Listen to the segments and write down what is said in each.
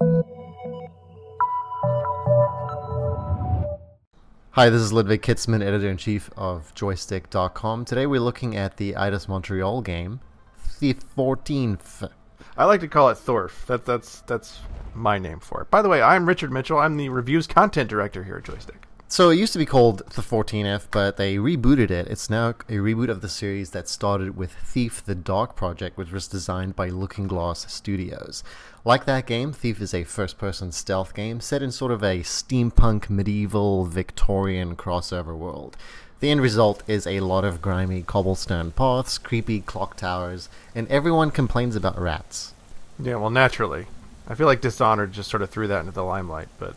Hi, this is Ludwig Kitzman, Editor-in-chief of Joystiq.com. Today we're looking at the Eidos Montreal game, the 14th. I like to call it Thorf. That's my name for it. By the way, I'm Richard Mitchell. I'm the reviews content director here at Joystiq. So it used to be called the 14th, but they rebooted it. It's now a reboot of the series that started with Thief the Dark Project, which was designed by Looking Glass Studios. Like that game, Thief is a first-person stealth game set in sort of a steampunk, medieval, Victorian crossover world. The end result is a lot of grimy cobblestone paths, creepy clock towers, and everyone complains about rats. Yeah, well, naturally. I feel like Dishonored just sort of threw that into the limelight, but...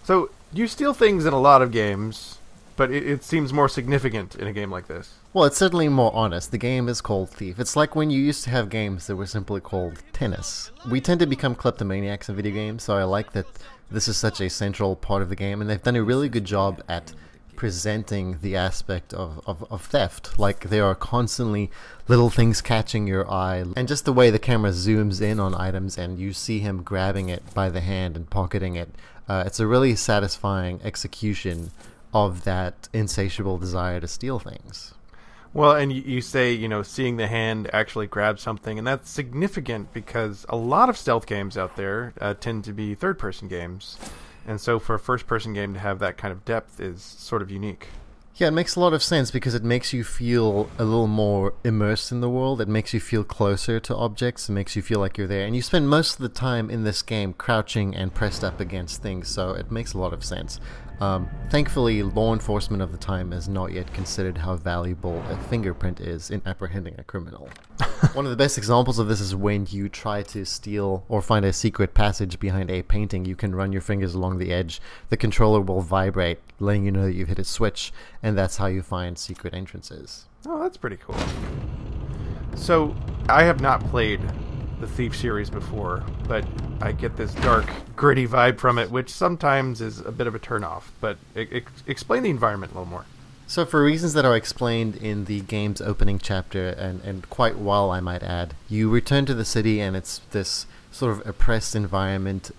So, you steal things in a lot of games, but it seems more significant in a game like this. Well, it's certainly more honest. The game is called Thief. It's like when you used to have games that were simply called tennis. We tend to become kleptomaniacs in video games, so I like that this is such a central part of the game, and they've done a really good job at presenting the aspect of theft. Like, there are constantly little things catching your eye, and just the way the camera zooms in on items and you see him grabbing it by the hand and pocketing it, it's a really satisfying execution of that insatiable desire to steal things. Well, and you say, seeing the hand actually grab something, and that's significant because a lot of stealth games out there tend to be third-person games. And so for a first-person game to have that kind of depth is sort of unique. Yeah, it makes a lot of sense because it makes you feel a little more immersed in the world. It makes you feel closer to objects. It makes you feel like you're there. And you spend most of the time in this game crouching and pressed up against things, so it makes a lot of sense. Thankfully, law enforcement of the time has not yet considered how valuable a fingerprint is in apprehending a criminal. One of the best examples of this is when you try to steal or find a secret passage behind a painting. You can run your fingers along the edge. The controller will vibrate, letting you know that you've hit a switch, and that's how you find secret entrances. Oh, that's pretty cool. So, I have not played the Thief series before, but I get this dark, gritty vibe from it, which sometimes is a bit of a turnoff. But explain the environment a little more. So for reasons that are explained in the game's opening chapter, and quite well, I might add, you return to the city and it's this sort of oppressed environment.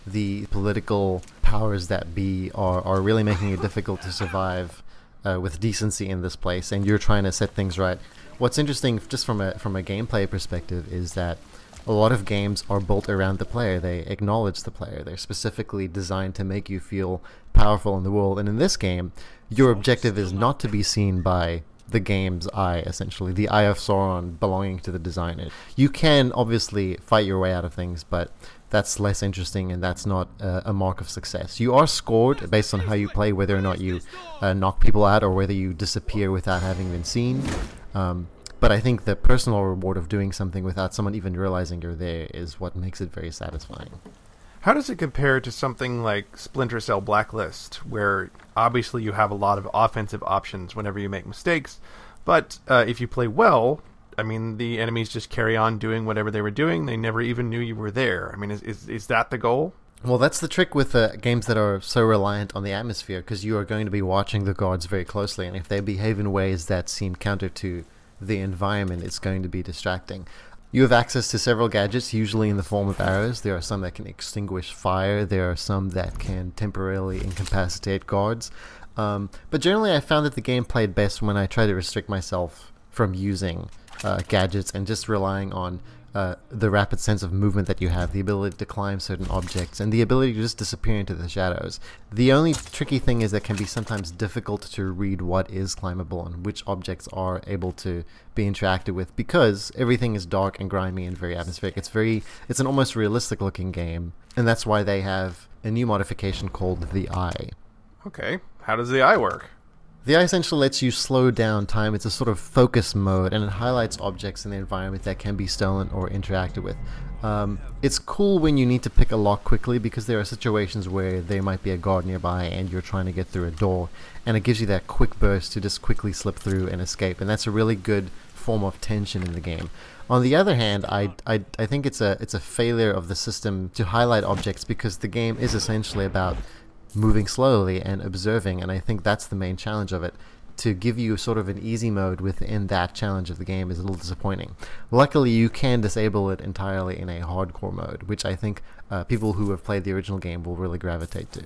The political powers that be are really making it difficult to survive with decency in this place, and you're trying to set things right. What's interesting, just from a gameplay perspective, is that a lot of games are built around the player. They acknowledge the player. They're specifically designed to make you feel powerful in the world. And in this game, your objective is not to be seen by the game's eye, essentially, the Eye of Sauron belonging to the designer. You can obviously fight your way out of things, but that's less interesting, and that's not a mark of success. You are scored based on how you play, whether or not you knock people out or whether you disappear without having been seen. But I think the personal reward of doing something without someone even realizing you're there is what makes it very satisfying. How does it compare to something like Splinter Cell Blacklist, where obviously you have a lot of offensive options whenever you make mistakes, but if you play well, I mean, the enemies just carry on doing whatever they were doing. They never even knew you were there. I mean, is that the goal? Well, that's the trick with games that are so reliant on the atmosphere, because you are going to be watching the guards very closely, and if they behave in ways that seem counter to the environment, it's going to be distracting. You have access to several gadgets, usually in the form of arrows. There are some that can extinguish fire. There are some that can temporarily incapacitate guards. But generally, I found that the game played best when I tried to restrict myself from using gadgets and just relying on the rapid sense of movement that you have, the ability to climb certain objects, and the ability to just disappear into the shadows. The only tricky thing is that it can be sometimes difficult to read what is climbable and which objects are able to be interacted with, because everything is dark and grimy and very atmospheric. It's an almost realistic looking game, and that's why they have a new modification called the Eye. Okay, how does the eye work? The eye essentially lets you slow down time. It's a sort of focus mode, and it highlights objects in the environment that can be stolen or interacted with. It's cool when you need to pick a lock quickly, because there are situations where there might be a guard nearby and you're trying to get through a door, and it gives you that quick burst to just quickly slip through and escape, and that's a really good form of tension in the game. On the other hand, I think it's a failure of the system to highlight objects, because the game is essentially about moving slowly and observing, and I think that's the main challenge of it. to give you sort of an easy mode within that challenge of the game is a little disappointing. Luckily, you can disable it entirely in a hardcore mode, which I think people who have played the original game will really gravitate to.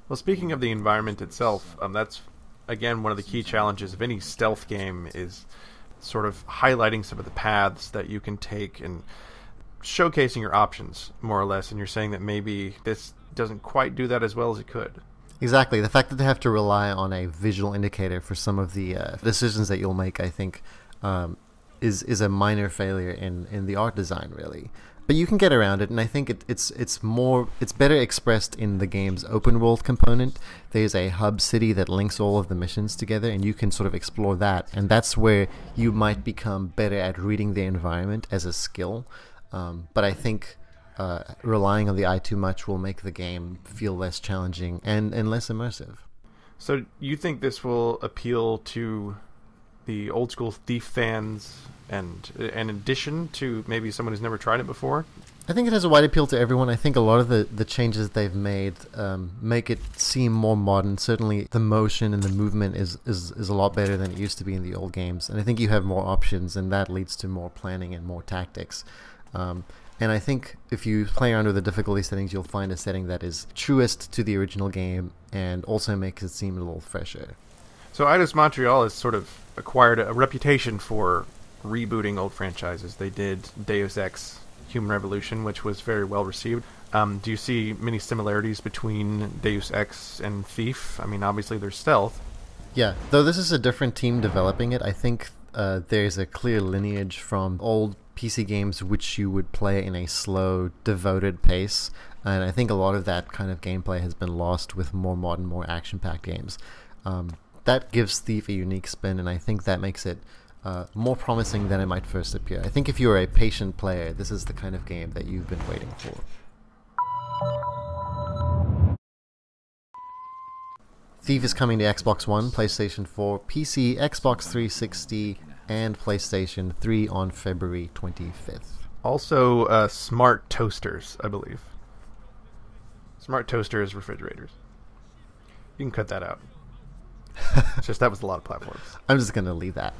Well, speaking of the environment itself, that's, again, one of the key challenges of any stealth game is sort of highlighting some of the paths that you can take and showcasing your options, more or less, and you're saying that maybe this doesn't quite do that as well as it could. Exactly. The fact that they have to rely on a visual indicator for some of the decisions that you'll make, I think, is a minor failure in the art design, really. But you can get around it, and I think it's better expressed in the game's open world component. There's a hub city that links all of the missions together, and you can sort of explore that, and that's where you might become better at reading the environment as a skill. But I think relying on the eye too much will make the game feel less challenging and less immersive. So you think this will appeal to the old school Thief fans, and in addition to maybe someone who's never tried it before? I think it has a wide appeal to everyone. I think a lot of the changes they've made make it seem more modern. Certainly the motion and the movement is a lot better than it used to be in the old games. And I think you have more options, and that leads to more planning and more tactics. And I think if you play around with the difficulty settings, you'll find a setting that is truest to the original game and also makes it seem a little fresher. So Eidos Montreal has sort of acquired a reputation for rebooting old franchises. They did Deus Ex Human Revolution, which was very well received. Do you see many similarities between Deus Ex and Thief? I mean, obviously there's stealth. Yeah, though this is a different team developing it, I think there's a clear lineage from old PC games which you would play in a slow, devoted pace, and I think a lot of that kind of gameplay has been lost with more modern, more action-packed games. That gives Thief a unique spin, and I think that makes it more promising than it might first appear. I think if you're a patient player, this is the kind of game that you've been waiting for. Thief is coming to Xbox One, PlayStation 4, PC, Xbox 360, and PlayStation 3 on February 25th. Also, smart toasters, I believe. Smart toasters, refrigerators. You can cut that out. It's just that was a lot of platforms. I'm just going to leave that.